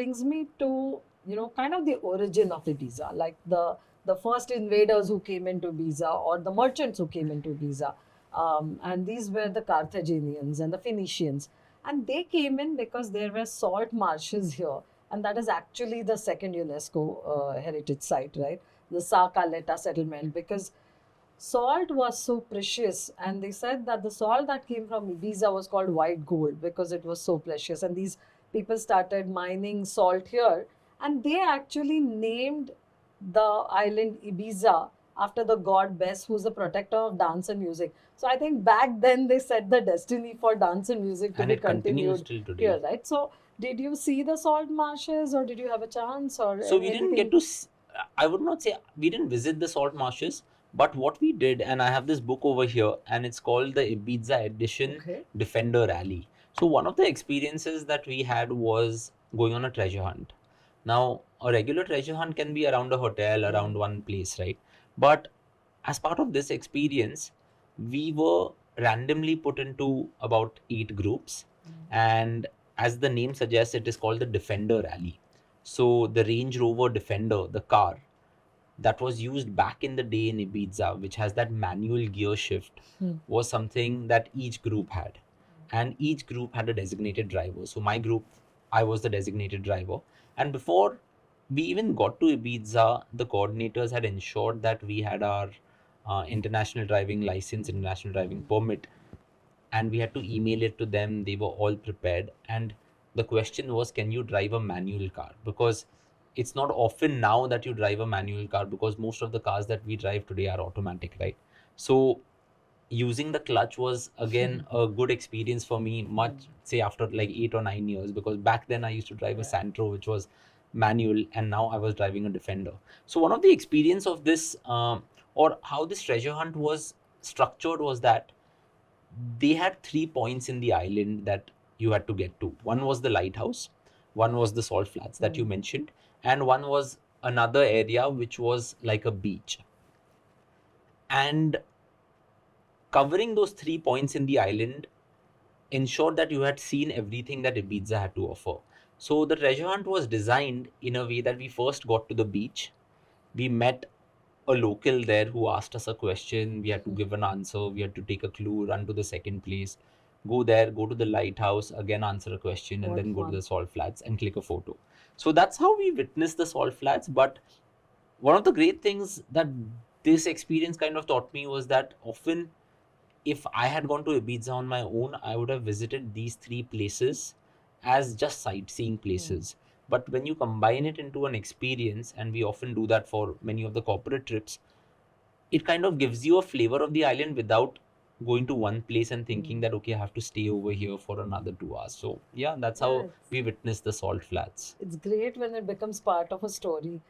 brings me to, kind of the origin of Ibiza, like the first invaders who came into Ibiza, or the merchants who came into Ibiza. And these were the Carthaginians and the Phoenicians. And they came in because there were salt marshes here. And that is actually the second UNESCO heritage site, right? The Sa Caleta settlement, because salt was so precious, and they said that the salt that came from Ibiza was called white gold because it was so precious. And these people started mining salt here, and they actually named the island Ibiza after the god Bes, who's the protector of dance and music. So I think back then they set the destiny for dance and music to And be it continues continued till today. here, right? So did you see the salt marshes, or did you have a chance, or So we didn't get anything? to, I would not say we didn't visit the salt marshes, but what we did, and I have this book over here, and it's called the Ibiza Edition Okay. Defender Rally. So one of the experiences that we had was going on a treasure hunt. Now, a regular treasure hunt can be around a hotel, around one place, right? But as part of this experience, we were randomly put into about 8 groups, and as the name suggests, it is called the Defender Rally. So the Range Rover Defender, the car that was used back in the day in Ibiza, which has that manual gear shift, was something that each group had. And each group had a designated driver. So my group, I was the designated driver. And before we even got to Ibiza, the coordinators had ensured that we had our international driving license, international driving permit, and we had to email it to them. They were all prepared, and the question was, can you drive a manual car? Because it's not often now that you drive a manual car, because most of the cars that we drive today are automatic, right? So using the clutch was again a good experience for me, much say after like 8 or 9 years, because back then I used to drive a Santro, which was manual, and now I was driving a Defender. So one of the experience of this, or how this treasure hunt was structured, was that they had 3 points in the island that you had to get to. One was the lighthouse, one was the salt flats that you mentioned, and one was another area which was like a beach. And covering those 3 points in the island ensured that you had seen everything that Ibiza had to offer. So the treasure hunt was designed in a way that we first got to the beach. We met a local there who asked us a question. We had to give an answer. We had to take a clue, run to the second place, go there, go to the lighthouse, again answer a question, and What then go to fun. the salt flats and click a photo. So that's how we witnessed the salt flats. But one of the great things that this experience kind of taught me was that often, if I had gone to Ibiza on my own, I would have visited these 3 places as just sightseeing places. But when you combine it into an experience, and we often do that for many of the corporate trips, it kind of gives you a flavor of the island without going to one place and thinking that, okay, I have to stay over here for another 2 hours. So yeah, that's Yeah, how we witnessed the salt flats. it's great when it becomes part of a story.